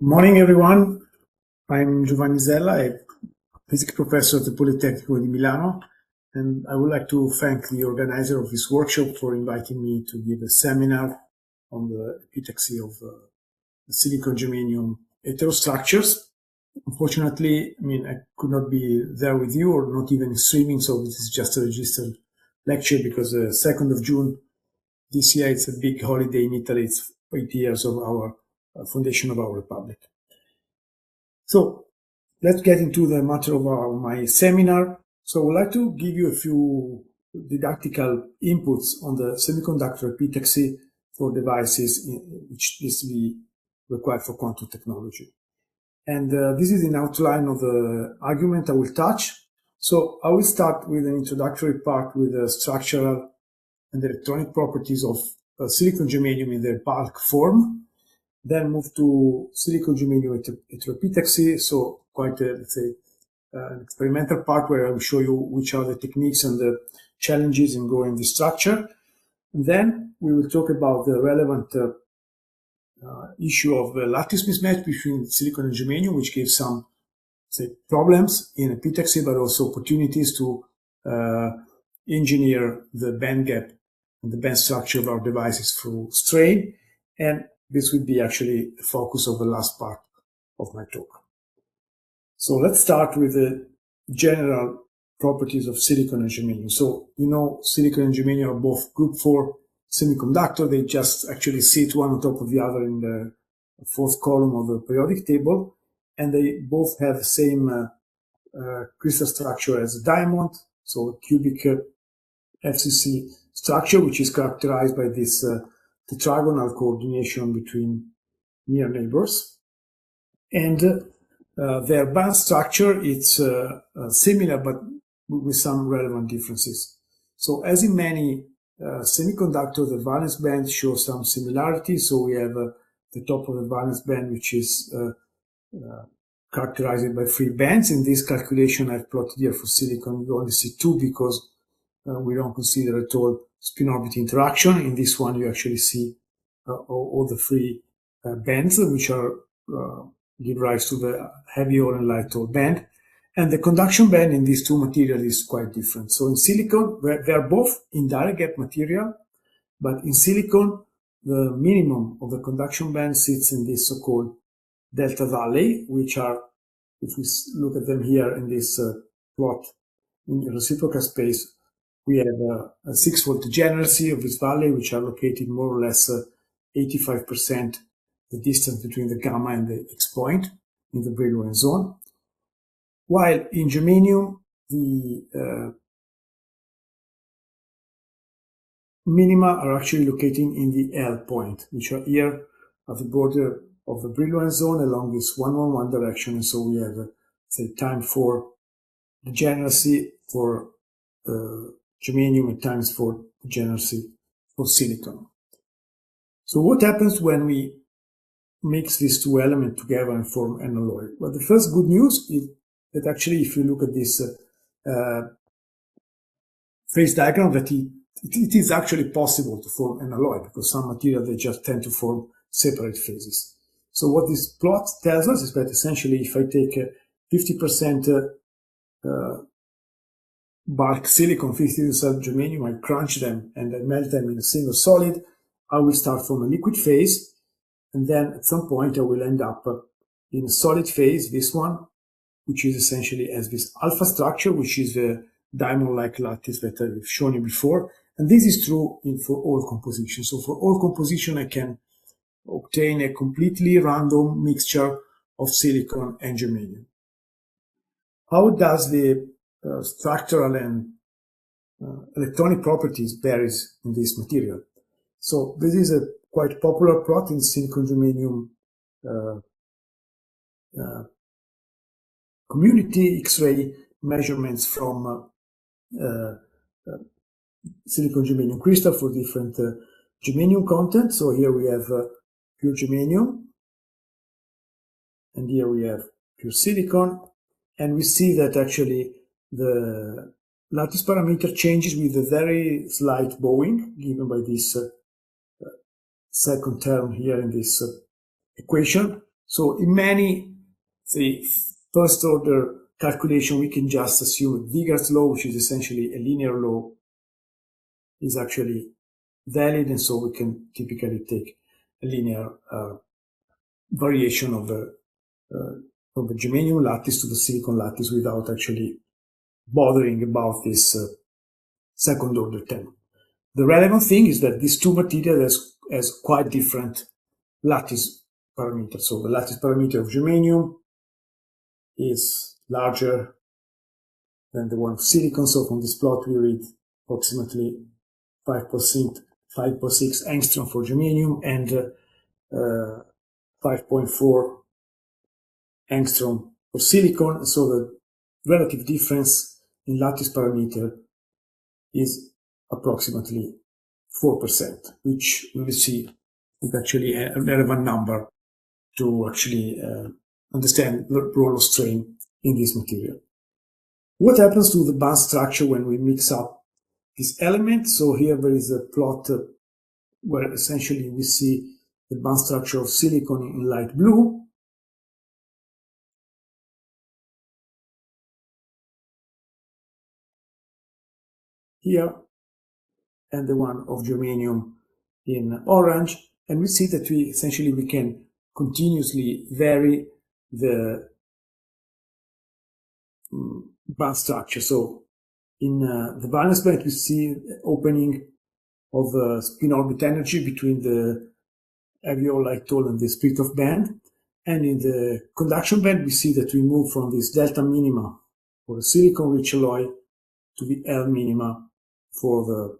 Morning, everyone. I'm Isella, a physics professor at the Politecnico di Milano, and I would like to thank the organizer of this workshop for inviting me to give a seminar on the epitaxy of silicon germanium heterostructures. Unfortunately, I could not be there with you or not even streaming, so this is just a registered lecture because the 2nd of June this year, it's a big holiday in Italy. It's 8 years of our foundation of our republic. So let's get into the matter of my seminar. So I would like to give you a few didactical inputs on the semiconductor epitaxy for devices which is to be required for quantum technology. And this is an outline of the argument I will touch. So I will start with an introductory part with the structural and electronic properties of silicon germanium in their bulk form. Then move to silicon germanium heteroepitaxy, so quite a, let's say, an experimental part where I will show you which are the techniques and the challenges in growing the structure. And then we will talk about the relevant issue of the lattice mismatch between silicon and germanium, which gives some, say, problems in epitaxy, but also opportunities to engineer the band gap and the band structure of our devices through strain. And this would be actually the focus of the last part of my talk. So let's start with the general properties of silicon and germanium. So, silicon and germanium are both group 4 semiconductor. They just actually sit one on top of the other in the fourth column of the periodic table. And they both have the same crystal structure as a diamond. So a cubic FCC structure, which is characterized by this tetragonal coordination between near neighbors. And their band structure, it's similar, but with some relevant differences. So as in many semiconductors, the valence band shows some similarities. So we have the top of the valence band, which is characterized by 3 bands. In this calculation I've plotted here for silicon, you only see 2 because we don't consider at all spin-orbit interaction. In this one, you actually see all the 3 bands, which are give rise to the heavy hole and light hole band. And the conduction band in these 2 materials is quite different. So in silicon, they are both indirect gap material, but in silicon, the minimum of the conduction band sits in this so-called delta valley, which are, if we look at them here in this plot in the reciprocal space, we have a 6-volt degeneracy of this valley, which are located more or less 85% the distance between the gamma and the X point in the Brillouin zone. While in germanium, the minima are actually located in the L point, which are here at the border of the Brillouin zone along this 1-1-1 direction. And so we have, say, time for degeneracy for germanium and times for degeneracy for silicon. So what happens when we mix these 2 elements together and form an alloy? Well, the first good news is that actually, if you look at this phase diagram, that it is actually possible to form an alloy, because some materials, they just tend to form separate phases. So what this plot tells us is that essentially, if I take 50% bulk silicon, 50% germanium, I crunch them and I melt them in a single solid, I will start from a liquid phase, and then at some point I will end up in a solid phase, this one, which is essentially as this alpha structure, which is the diamond-like lattice that I've shown you before. And this is true for all compositions. So for all composition, I can obtain a completely random mixture of silicon and germanium. How does the structural and electronic properties varies in this material? So this is a quite popular plot in silicon germanium community, X-ray measurements from silicon germanium crystal for different germanium content. So here we have pure germanium, and here we have pure silicon, and we see that actually the lattice parameter changes with a very slight bowing given by this second term here in this equation. So in many, say, first order calculation, we can just assume Vegard's law, which is essentially a linear law, is actually valid, and so we can typically take a linear variation of the from the germanium lattice to the silicon lattice without actually bothering about this second order term. The relevant thing is that these two materials has quite different lattice parameters. So the lattice parameter of germanium is larger than the one of silicon. So from this plot, we read approximately 5.6 angstrom for germanium and 5.4 angstrom for silicon. So the relative difference in lattice parameter is approximately 4%, which we will see is actually a relevant number to actually understand the role of strain in this material. What happens to the band structure when we mix up this element? So here there is a plot where essentially we see the band structure of silicon in light blue. Here, and the one of germanium in orange. And we see that we can continuously vary the band structure. So in the valence band, we see opening of spin orbit energy between the alveoli toll and the split of band. And in the conduction band, we see that we move from this delta minima for the silicon-rich alloy to the L minima for the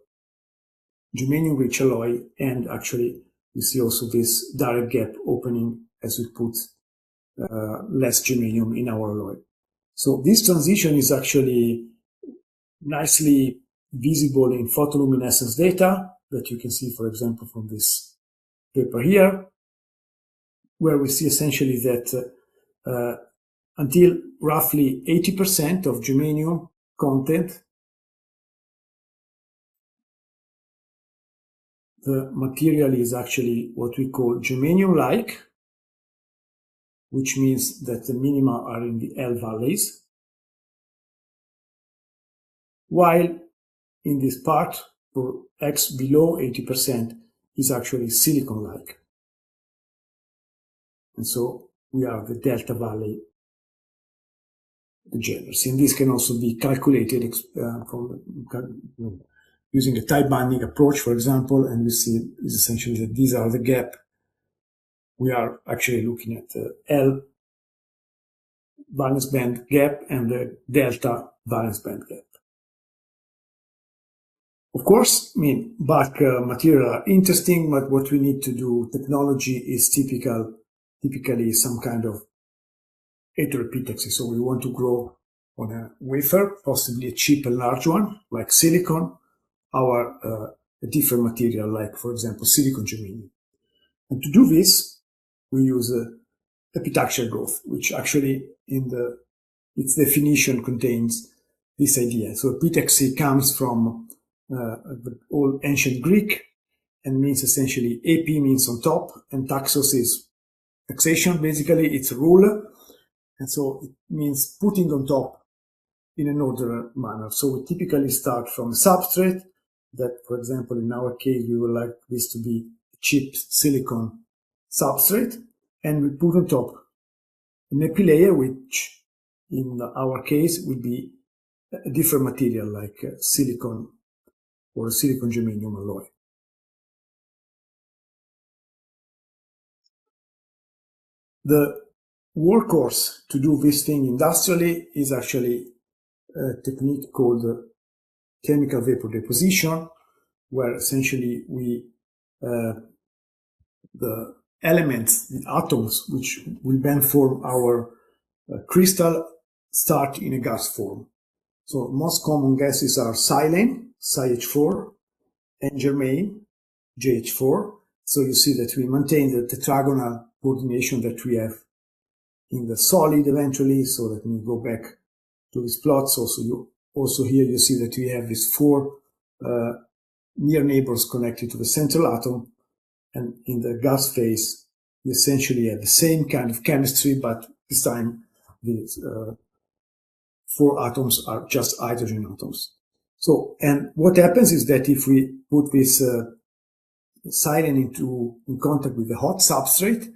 germanium-rich alloy, and actually we see also this direct gap opening as we put less germanium in our alloy. So this transition is actually nicely visible in photoluminescence data that you can see, for example, from this paper here, where we see essentially that until roughly 80% of germanium content, the material is actually what we call germanium-like, which means that the minima are in the L valleys, while in this part, for X below 80%, is actually silicon-like. And so we have the delta valley degeneracy. And this can also be calculated using a tight banding approach, for example, and we see is essentially that these are the gap. We are actually looking at the L valence band gap and the delta valence band gap. Of course, bulk material are interesting, but what we need to do, technology is typically some kind of heteroepitaxy. So we want to grow on a wafer, possibly a cheap and large one, like silicon, or a different material, like, for example, silicon germanium. And to do this, we use epitaxial growth, which actually its definition contains this idea. So epitaxy comes from the old ancient Greek and means essentially AP means on top, and taxos is taxation, basically it's a rule. And so it means putting on top in an ordered manner. So we typically start from a substrate that, for example, in our case, we would like this to be a cheap silicon substrate, and we put on top an epi layer, which in our case will be a different material like silicon or a silicon germanium alloy. The workhorse to do this thing industrially is actually a technique called chemical vapor deposition, where essentially the elements, the atoms, which will then form our crystal, start in a gas form. So most common gases are silane, CH4, and germane, JH4. So you see that we maintain the tetragonal coordination that we have in the solid eventually. So let me go back to these plots. Also here you see that we have these four near neighbors connected to the central atom, and in the gas phase we essentially have the same kind of chemistry, but this time the 4 atoms are just hydrogen atoms. So, and what happens is that if we put this silane in contact with the hot substrate,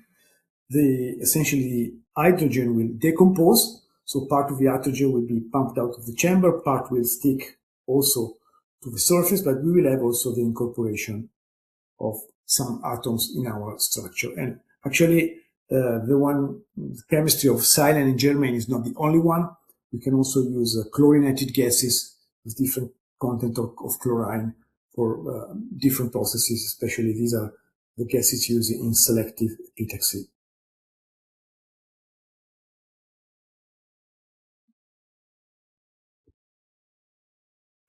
essentially hydrogen will decompose. So part of the hydrogen will be pumped out of the chamber, part will stick also to the surface, but we will have also the incorporation of some atoms in our structure. And actually, the chemistry of silane and germane is not the only one. We can also use chlorinated gases with different content of chlorine for different processes, especially these are the gases used in selective epitaxy.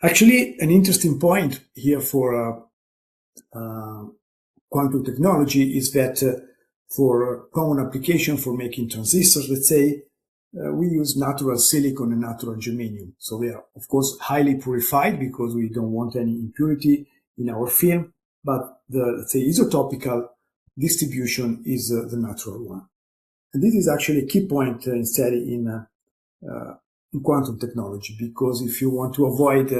Actually, an interesting point here for quantum technology is that for common application for making transistors, let's say, we use natural silicon and natural germanium. So they are, of course, highly purified because we don't want any impurity in our film, but the, let's say, isotopical distribution is the natural one. And this is actually a key point instead in quantum technology, because if you want to avoid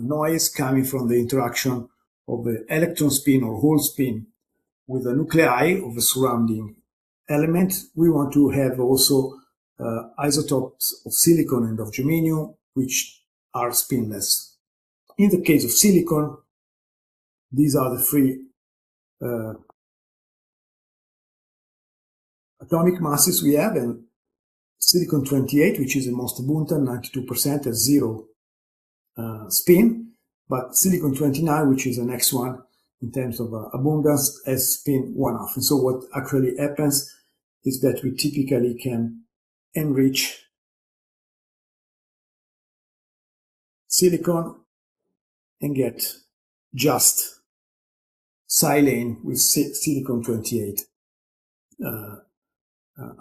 noise coming from the interaction of the electron spin or hole spin with the nuclei of the surrounding element, we want to have also isotopes of silicon and of germanium, which are spinless. In the case of silicon, these are the 3 atomic masses we have, and silicon-28, which is the most abundant, 92%, has 0 spin, but silicon-29, which is the next one in terms of abundance, has spin 1/2. And so what actually happens is that we typically can enrich silicon and get just silane with silicon-28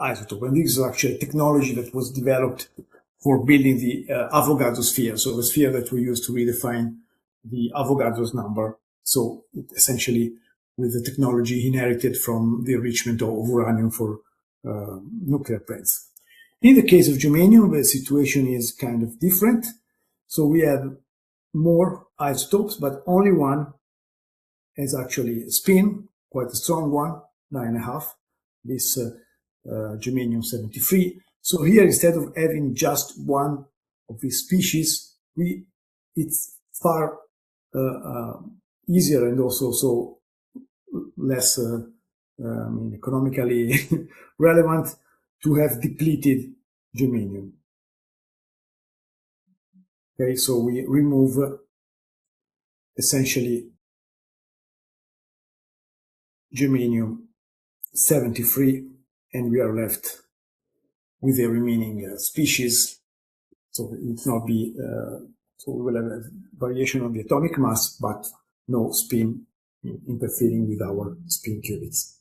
isotope. And this is actually a technology that was developed for building the Avogadro sphere, so the sphere that we use to redefine the Avogadro's number. So essentially with the technology inherited from the enrichment of uranium for nuclear plants. In the case of germanium, the situation is kind of different. So we have more isotopes, but only one has actually a spin, quite a strong one, 9.5, this germanium-73. So here, instead of having just one of these species, it's far easier and also so less economically relevant to have depleted germanium. Okay, so we remove essentially germanium-73, and we are left with the remaining species. So it will not be, so we will have a variation of the atomic mass, but no spin interfering with our spin qubits.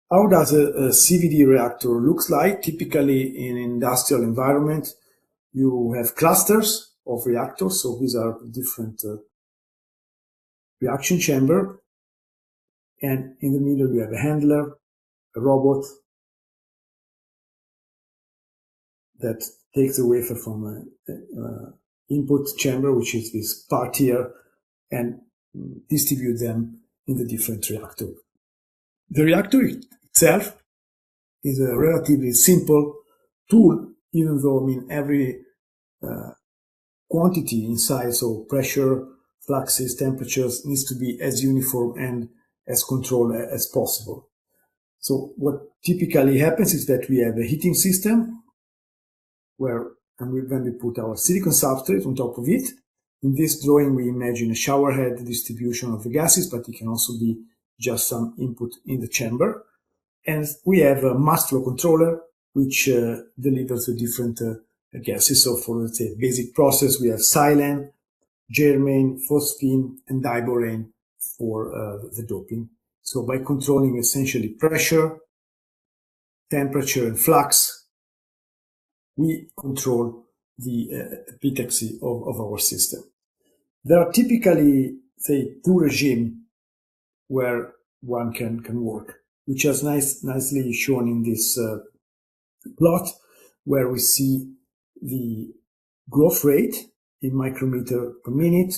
How does a CVD reactor looks like? Typically in an industrial environment, you have clusters of reactors. So these are different reaction chamber. And in the middle, you have a handler, a robot that takes the wafer from an input chamber, which is this part here, and distribute them in the different reactor. The reactor itself is a relatively simple tool, even though every quantity inside, so pressure, fluxes, temperatures, needs to be as uniform and as controlled as possible. So what typically happens is that we have a heating system when we put our silicon substrate on top of it. In this drawing, we imagine a shower head distribution of the gases, but it can also be just some input in the chamber. And we have a mass flow controller, which delivers the different gases. So for, let's say, basic process, we have silane, germane, phosphine, and diborane for the doping. So by controlling essentially pressure, temperature, and flux, we control the epitaxy of our system. There are typically, say, 2 regimes where one can work, which is nicely shown in this plot, where we see the growth rate in micrometer per minute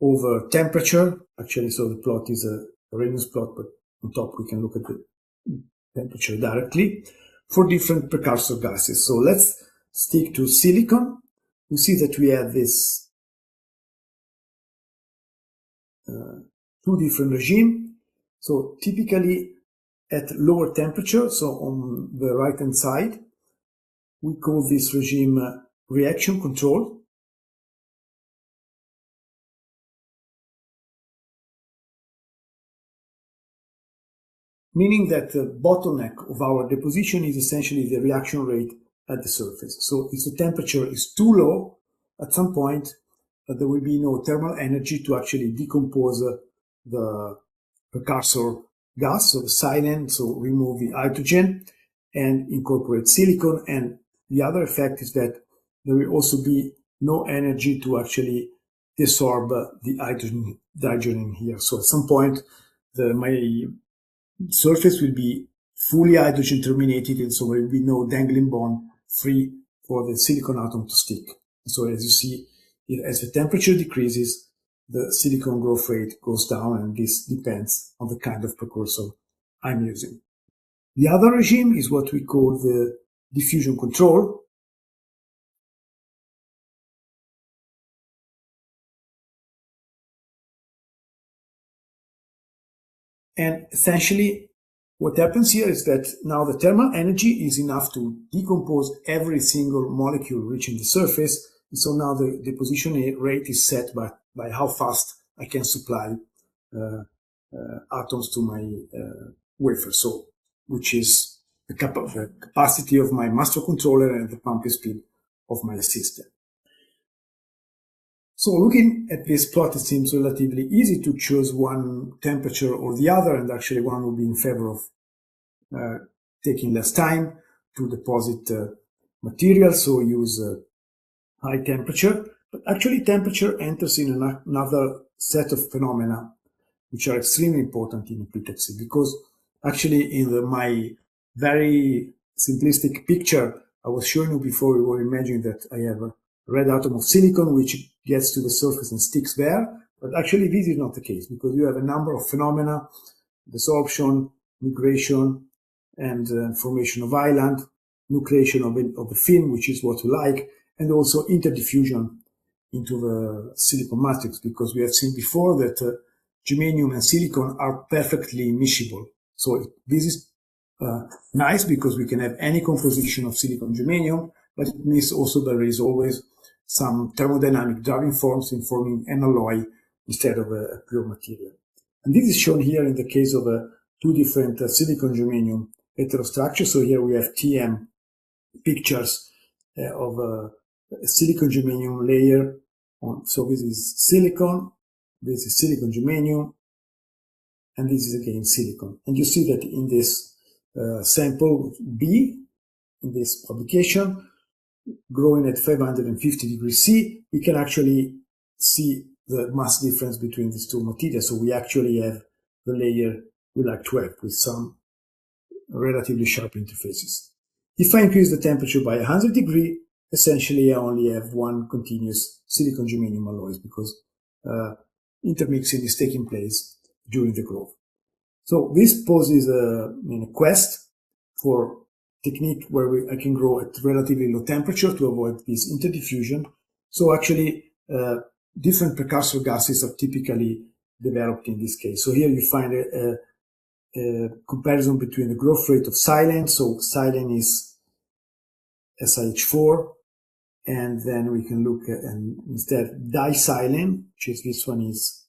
over temperature. Actually, so the plot is a Arrhenius plot, but on top we can look at the temperature directly for different precursor gases. So let's stick to silicon. We see that we have this two different regimes. So typically at lower temperature, so on the right hand side, we call this regime reaction control. Meaning that the bottleneck of our deposition is essentially the reaction rate at the surface. So if the temperature is too low, at some point there will be no thermal energy to actually decompose the precursor gas, so the silane, so remove the hydrogen and incorporate silicon. And the other effect is that there will also be no energy to actually desorb the hydrogen here. So at some point my surface will be fully hydrogen terminated, and so there will be no dangling bond free for the silicon atom to stick. So as you see, as the temperature decreases, the silicon growth rate goes down, and this depends on the kind of precursor I'm using. The other regime is what we call the diffusion control. And essentially, what happens here is that now the thermal energy is enough to decompose every single molecule reaching the surface. And so now the deposition rate is set by how fast I can supply atoms to my wafer. So, which is the capacity of my master controller and the pumping speed of my system. So looking at this plot, it seems relatively easy to choose one temperature or the other, and actually one will be in favor of taking less time to deposit material, so use high temperature. But actually temperature enters in another set of phenomena which are extremely important in epitaxy, because actually in my very simplistic picture I was showing you before, we were imagining that I have a red atom of silicon which gets to the surface and sticks there. But actually this is not the case, because you have a number of phenomena: desorption, migration, and formation of island, nucleation of the film, which is what we like, and also interdiffusion into the silicon matrix, because we have seen before that germanium and silicon are perfectly miscible. So this is nice because we can have any composition of silicon germanium, but it means also there is always some thermodynamic driving force in forming an alloy instead of a pure material. And this is shown here in the case of two different silicon germanium heterostructures. So here we have TM pictures of a silicon germanium layer. So this is silicon, this is silicon germanium, and this is again silicon. And you see that in this sample B, in this publication, growing at 550 degrees C, we can actually see the mass difference between these two materials. So we actually have the layer we like to have with some relatively sharp interfaces. If I increase the temperature by 100 degrees, essentially I only have one continuous silicon germanium alloys, because intermixing is taking place during the growth. So this poses a quest for technique where I can grow at relatively low temperature to avoid this interdiffusion. So actually different precursor gases are typically developed in this case. So here you find a comparison between the growth rate of silane. So silane is SiH4, and then we can look at instead disilane, which is this one is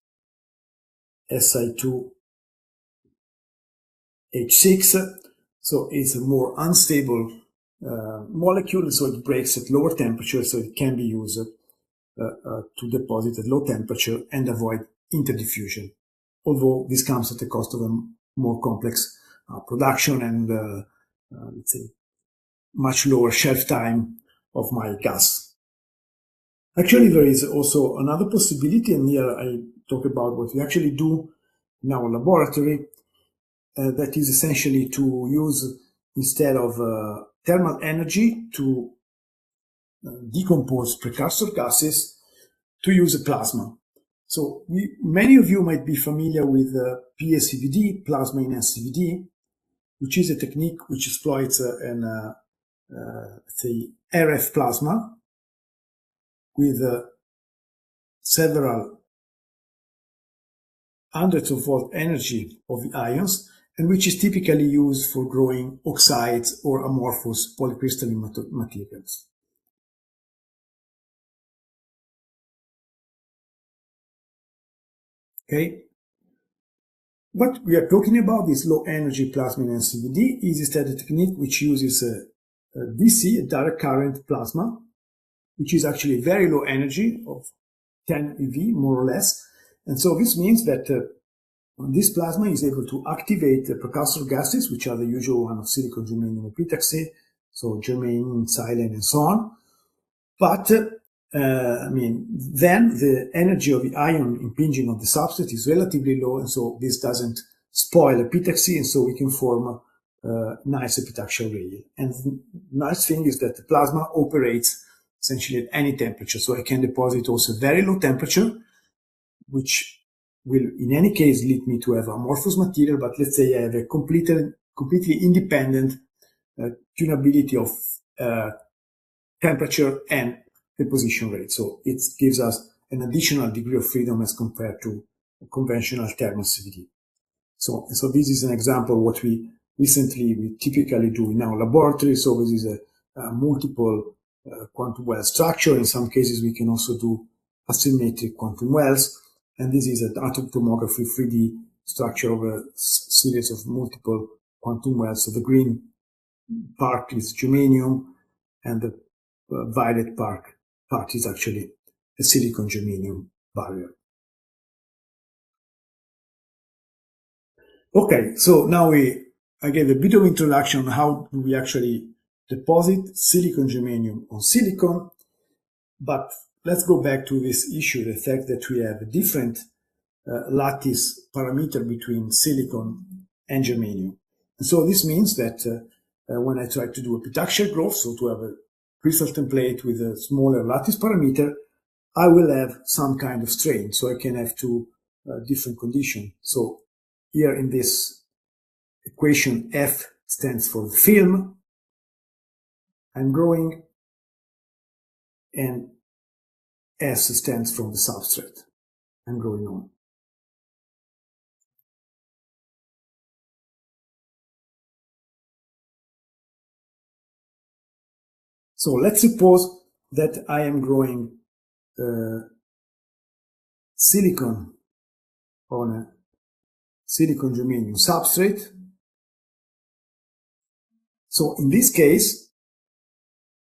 Si2H6. So it's a more unstable molecule, so it breaks at lower temperature, so it can be used to deposit at low temperature and avoid interdiffusion. Although this comes at the cost of a more complex production and, let's say, much lower shelf time of my gas. Actually, there is also another possibility, and here I talk about what we actually do in our laboratory that is essentially to use, instead of thermal energy to decompose precursor gases, to use a plasma. So many of you might be familiar with PSCVD, plasma in SCVD, which is a technique which exploits say RF plasma with several hundreds of volt energy of the ions, and which is typically used for growing oxides or amorphous polycrystalline materials. Okay. What we are talking about, this low energy plasma in SCVD, is instead a technique which uses a DC, a direct current plasma, which is actually very low energy of 10 eV, more or less. And so this means that this plasma is able to activate the precursor gases, which are the usual one of silicon, germanium, epitaxy, so germanium, silane, and so on. But then the energy of the ion impinging on the substrate is relatively low, and so this doesn't spoil epitaxy, and so we can form a nice epitaxial radial. And the nice thing is that the plasma operates essentially at any temperature, so I can deposit also very low temperature, which will in any case lead me to have amorphous material, but let's say I have a completely independent tunability of temperature and deposition rate. So it gives us an additional degree of freedom as compared to conventional thermal CVD. So this is an example of what we typically do in our laboratory. So this is a multiple quantum well structure. In some cases, we can also do asymmetric quantum wells. And this is an atom tomography 3D structure of a series of multiple quantum wells. So the green part is germanium, and the violet part is actually a silicon germanium barrier. Okay, so now I gave a bit of introduction on how do we actually deposit silicon germanium on silicon, but let's go back to this issue, the fact that we have a different lattice parameter between silicon and germanium. And so this means that when I try to do epitaxial growth, so to have a crystal template with a smaller lattice parameter, I will have some kind of strain. So I can have two different conditions. So here in this equation, F stands for the film I'm growing, and S stands for the substrate I'm growing on. So let's suppose that I am growing silicon on a silicon germanium substrate. So in this case,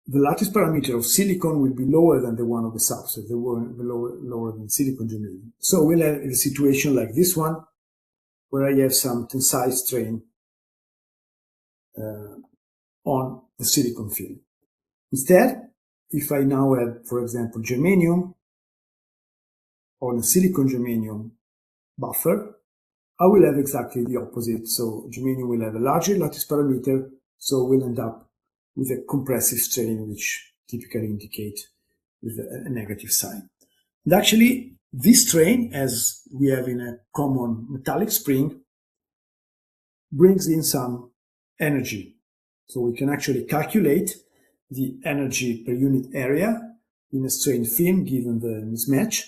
the lattice parameter of silicon will be lower than the one of the substrate, lower than silicon germanium. So we'll have a situation like this one, where I have some tensile strain on the silicon film. Instead, if I now have, for example, germanium on a silicon germanium buffer, I will have exactly the opposite. So germanium will have a larger lattice parameter, so we'll end up with a compressive strain, which typically indicate with a negative sign. And actually, this strain, as we have in a common metallic spring, brings in some energy. So we can actually calculate the energy per unit area in a strained film given the mismatch.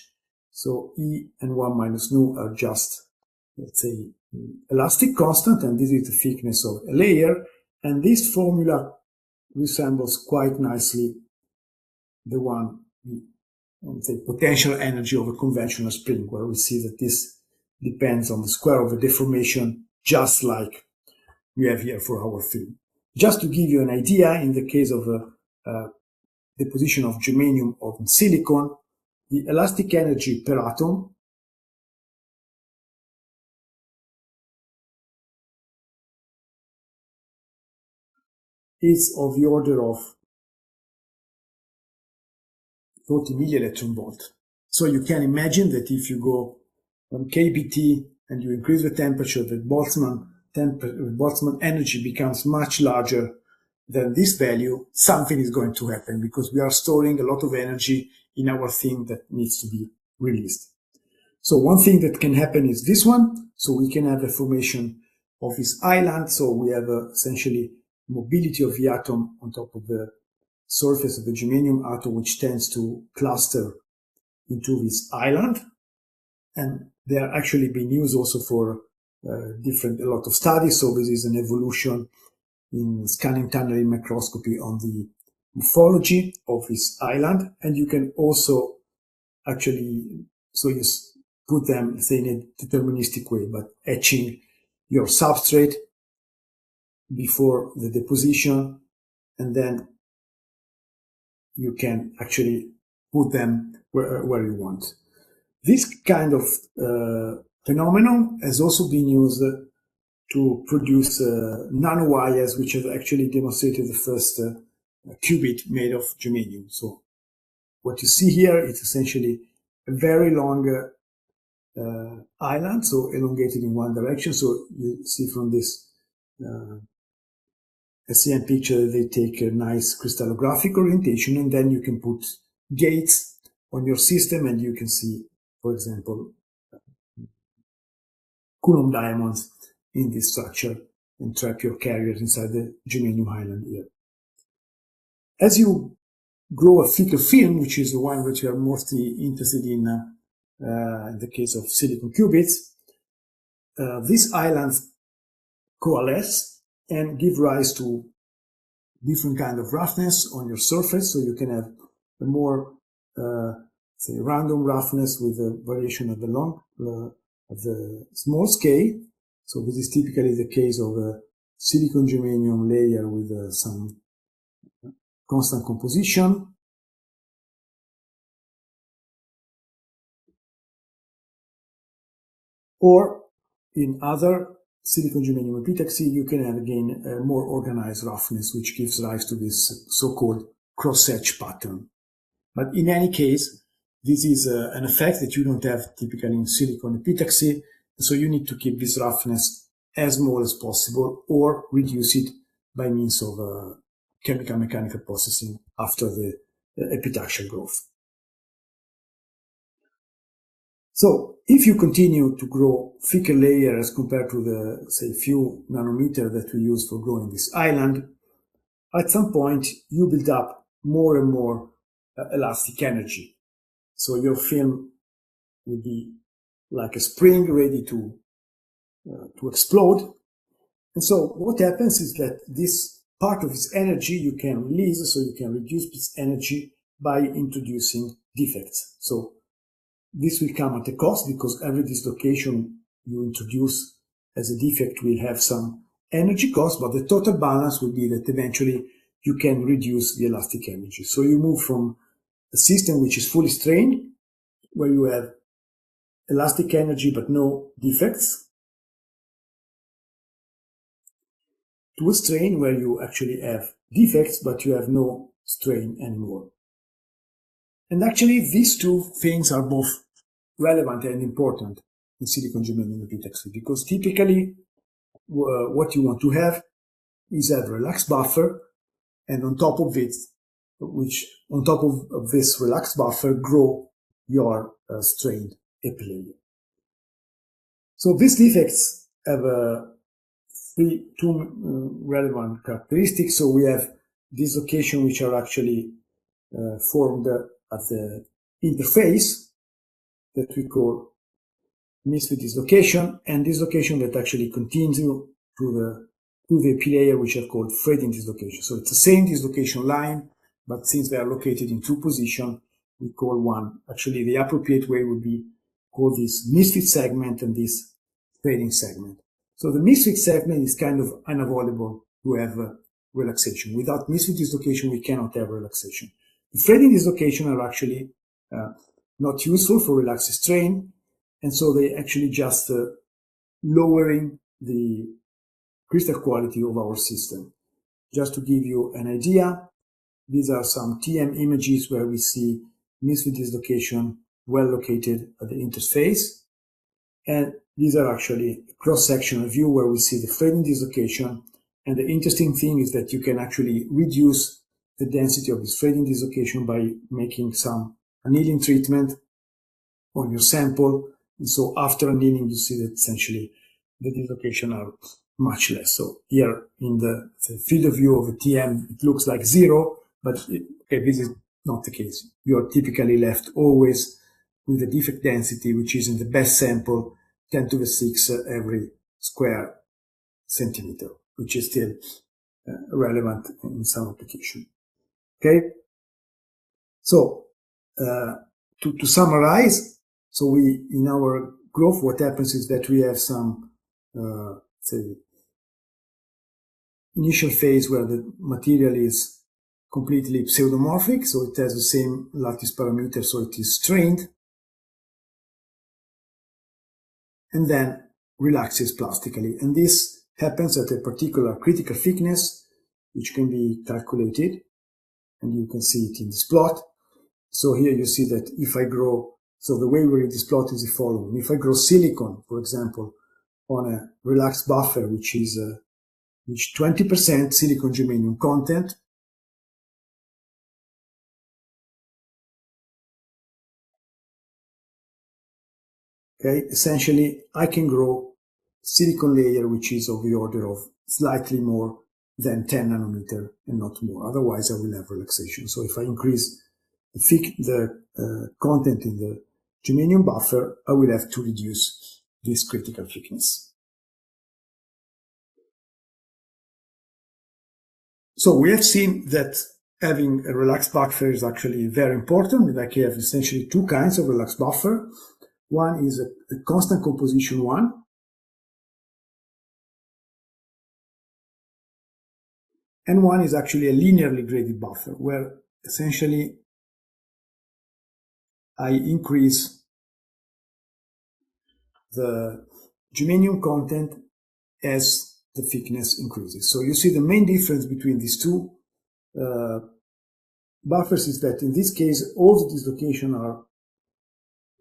So E and 1 minus nu are just, let's say, elastic constant, and this is the thickness of a layer. And this formula resembles quite nicely the one, let's say, potential energy of a conventional spring, where we see that this depends on the square of the deformation, just like we have here for our film. Just to give you an idea, in the case of a deposition of germanium on silicon, the elastic energy per atom is of the order of 40 millielectron volt. So you can imagine that if you go from kBt and you increase the temperature, the Boltzmann energy becomes much larger than this value, something is going to happen because we are storing a lot of energy in our thing that needs to be released. So one thing that can happen is this one. So we can have a formation of this island. So we have essentially mobility of the atom on top of the surface of the germanium atom, which tends to cluster into this island. And they are actually being used also for a lot of studies. So this is an evolution in scanning tunneling microscopy on the morphology of this island. And you can also actually, so you put them, say, in a deterministic way, but etching your substrate before the deposition, and then you can actually put them where you want. This kind of phenomenon has also been used to produce nanowires, which have actually demonstrated the first qubit made of germanium. So what you see here is essentially a very long island, so elongated in one direction. So you see from this SEM picture, they take a nice crystallographic orientation, and then you can put gates on your system, and you can see, for example, Coulomb diamonds in this structure and trap your carriers inside the germanium island here. As you grow a thicker film, which is the one which we are mostly interested in the case of silicon qubits, these islands coalesce and give rise to different kind of roughness on your surface. So you can have a more, say, random roughness with a variation of the small scale. So this is typically the case of a silicon germanium layer with some constant composition. Or in other silicon germanium epitaxy, you can have again a more organized roughness, which gives rise to this so-called cross-hatch pattern. But in any case, this is an effect that you don't have typically in silicon epitaxy, so you need to keep this roughness as small as possible or reduce it by means of chemical mechanical processing after the epitaxial growth. So if you continue to grow thicker layers compared to the, say, few nanometer that we use for growing this island, at some point you build up more and more elastic energy. So your film will be like a spring ready to explode. And so what happens is that this part of this energy you can release, so you can reduce this energy by introducing defects. So this will come at a cost because every dislocation you introduce as a defect will have some energy cost, but the total balance will be that eventually you can reduce the elastic energy. So you move from a system which is fully strained, where you have elastic energy but no defects, to a strain where you actually have defects but you have no strain anymore. And actually these two things are both relevant and important in silicon germanium epitaxy, because typically what you want to have is a relaxed buffer, and on top of it, on top of this relaxed buffer, grow your strained epilayer. So these defects have two relevant characteristics. So we have dislocation which are actually formed at the interface that we call misfit dislocation, and dislocation that actually continue to the epilayer, which are called threading dislocation. So it's the same dislocation line, but since they are located in two positions, we call one, actually the appropriate way would be call this misfit segment and this threading segment. So the misfit segment is kind of unavoidable to have relaxation. Without misfit dislocation, we cannot have relaxation. The threading dislocation are actually not useful for relaxed strain, and so they actually just lowering the crystal quality of our system. Just to give you an idea, these are some TM images where we see misfit dislocation well located at the interface. And these are actually a cross-sectional view where we see the threading dislocation. And the interesting thing is that you can actually reduce the density of this threading dislocation by making some annealing treatment on your sample. And so after annealing, you see that essentially the dislocation are much less. So here in the field of view of a TM, it looks like 0, but this is not the case. You are typically left always with the defect density, which is in the best sample, 10 to the 6 every square centimeter, which is still relevant in some application. Okay. So to summarize, so we, in our growth, what happens is that we have some, say, initial phase where the material is completely pseudomorphic, so it has the same lattice parameter, so it is strained, and then relaxes plastically. And this happens at a particular critical thickness, which can be calculated, and you can see it in this plot. So here you see that if I grow, so the way we read this plot is the following. If I grow silicon, for example, on a relaxed buffer, which is 20% silicon germanium content, okay, essentially I can grow silicon layer which is of the order of slightly more than 10 nanometer and not more. Otherwise I will have relaxation. So if I increase the content in the germanium buffer, I will have to reduce this critical thickness. So we have seen that having a relaxed buffer is actually very important. Like you have essentially two kinds of relaxed buffer. One is a constant composition one, and one is actually a linearly graded buffer, where essentially I increase the germanium content as the thickness increases. So you see the main difference between these two buffers is that in this case, all the dislocations are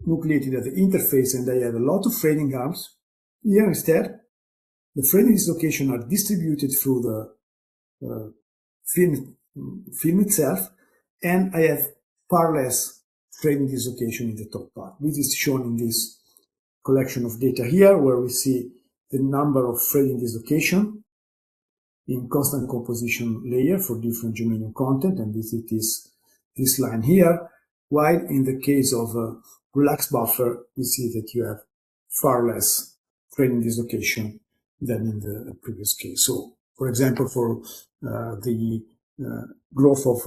nucleated at the interface and I have a lot of threading arms. Here instead, the threading dislocations are distributed through the film itself, and I have far less threading dislocation in the top part. This is shown in this collection of data here, where we see the number of threading dislocation in constant composition layer for different germanium content, and this is this line here, while in the case of a relaxed buffer, we see that you have far less threading dislocation than in the previous case. So, for example, for the growth of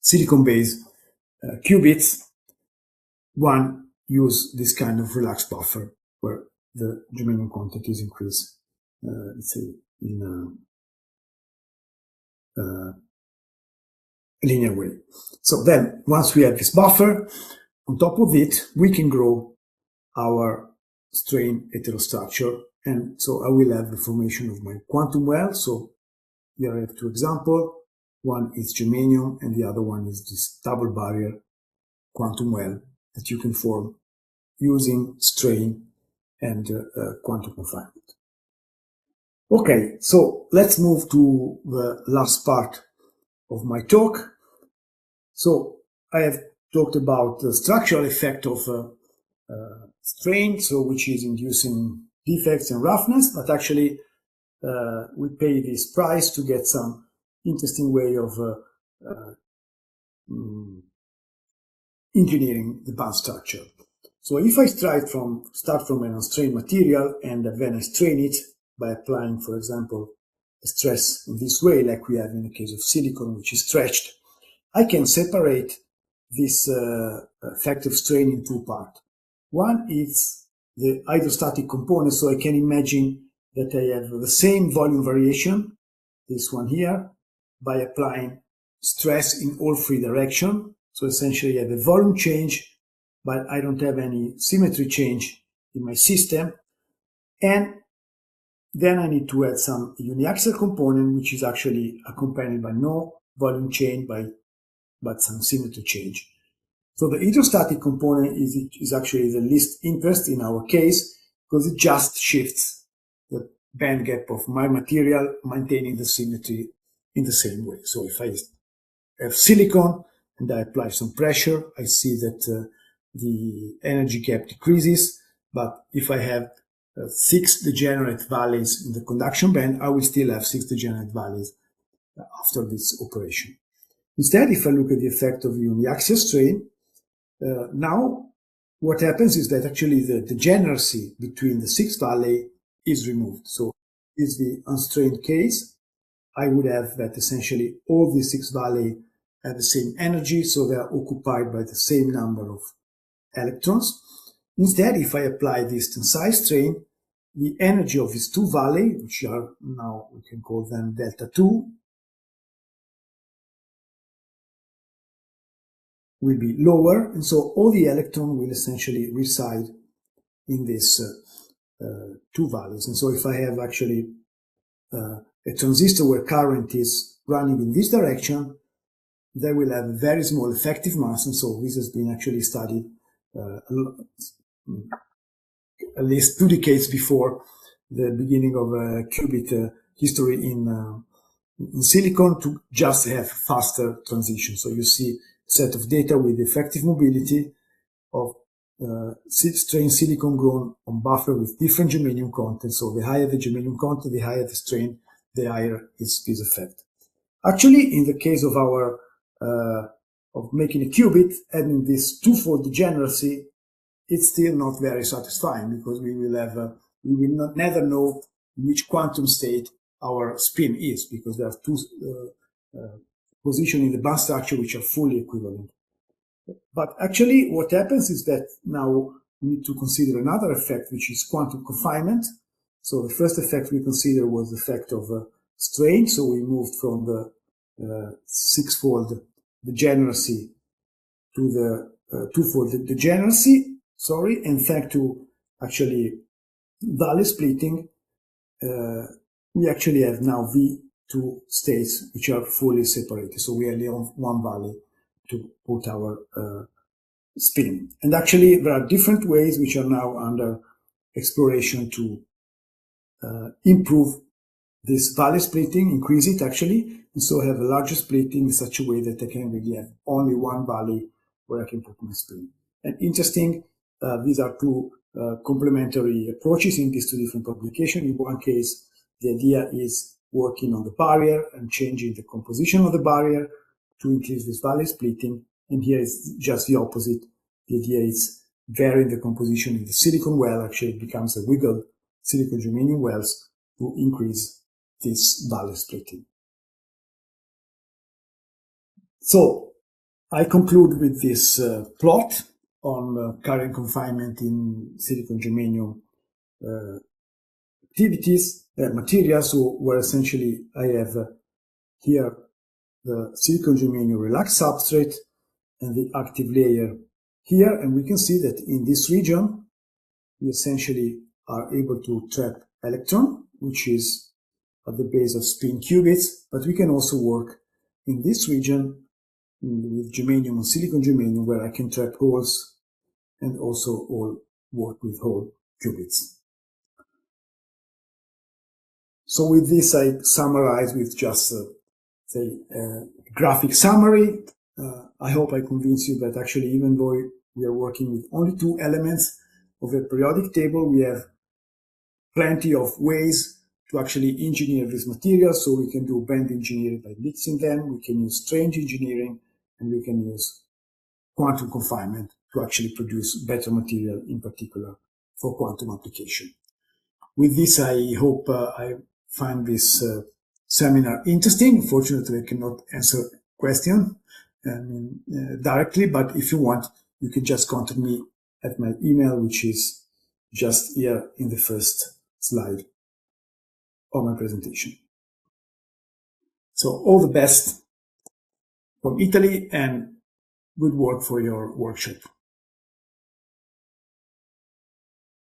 silicon-based qubits, one use this kind of relaxed buffer where the germanium content is increased, let's say, in a linear way. So then, once we have this buffer, on top of it, we can grow our strain heterostructure. And so I will have the formation of my quantum well. So here I have two examples. One is germanium and the other one is this double barrier quantum well that you can form using strain and quantum confinement. Okay, so let's move to the last part of my talk. So I have talked about the structural effect of strain, so which is inducing defects and roughness, but actually we pay this price to get some interesting way of engineering the band structure. So if I start from an unstrained material and then I strain it by applying, for example, a stress in this way, like we have in the case of silicon, which is stretched, I can separate this effect of strain in two parts. One is the hydrostatic component, so I can imagine that I have the same volume variation, this one here, by applying stress in all three directions. So essentially I have a volume change, but I don't have any symmetry change in my system. And then I need to add some uniaxial component, which is actually accompanied by no volume change, but some symmetry change. So the hydrostatic component is actually the least interest in our case, because it just shifts the band gap of my material, maintaining the symmetry in the same way. So if I have silicon and I apply some pressure, I see that the energy gap decreases. But if I have 6 degenerate valleys in the conduction band, I will still have 6 degenerate valleys after this operation. Instead, if I look at the effect of the uniaxial strain, now what happens is that actually the degeneracy between the 6 valley is removed. So is the unstrained case, I would have that essentially all the 6 valley have the same energy, so they are occupied by the same number of electrons. Instead, if I apply this tensile strain, the energy of these 2 valley, which are now, we can call them delta 2, will be lower, and so all the electron will essentially reside in these 2 values. And so if I have actually a transistor where current is running in this direction, they will have a very small effective mass, and so this has been actually studied at least 2 decades before the beginning of qubit history in silicon, to just have faster transition. So you see a set of data with effective mobility of strain silicon grown on buffer with different germanium content. So the higher the germanium content, the higher the strain, the higher is this effect. Actually, in the case of our of making a qubit, adding this twofold degeneracy, it's still not very satisfying, because we will never know in which quantum state our spin is, because there are 2 positions in the band structure which are fully equivalent. But actually what happens is that now we need to consider another effect, which is quantum confinement. So the first effect we considered was the effect of strain. So we moved from the 6-fold degeneracy to the 2-fold degeneracy, and thanks to actually valley splitting, we actually have now V2 states which are fully separated. So we only have 1 valley to put our spin. And actually there are different ways which are now under exploration to improve this valley splitting, increase it actually, and so have a larger splitting in such a way that I can really have only 1 valley where I can put my spin. And interesting, these are 2 complementary approaches in these 2 different publications. In one case, the idea is working on the barrier and changing the composition of the barrier to increase this valley splitting. And here is just the opposite. The idea is varying the composition in the silicon well. Actually, it becomes a wiggled silicon germanium wells to increase this valley splitting. So I conclude with this plot on current confinement in silicon germanium materials, where essentially I have here the silicon germanium relaxed substrate and the active layer here, and we can see that in this region we essentially are able to trap electron, which is at the base of spin qubits, but we can also work in this region with germanium and silicon germanium, where I can trap holes and also all work with hole qubits. So with this, I summarize with just a graphic summary. I hope I convince you that actually, even though we are working with only 2 elements of a periodic table, we have plenty of ways to actually engineer this material. So we can do band engineering by mixing them, we can use strange engineering, and we can use quantum confinement to actually produce better material, in particular for quantum application. With this, I hope I find this seminar interesting. Fortunately, I cannot answer question directly, but if you want, you can just contact me at my email, which is just here in the first slide of my presentation. So all the best from Italy, and good work for your workshop.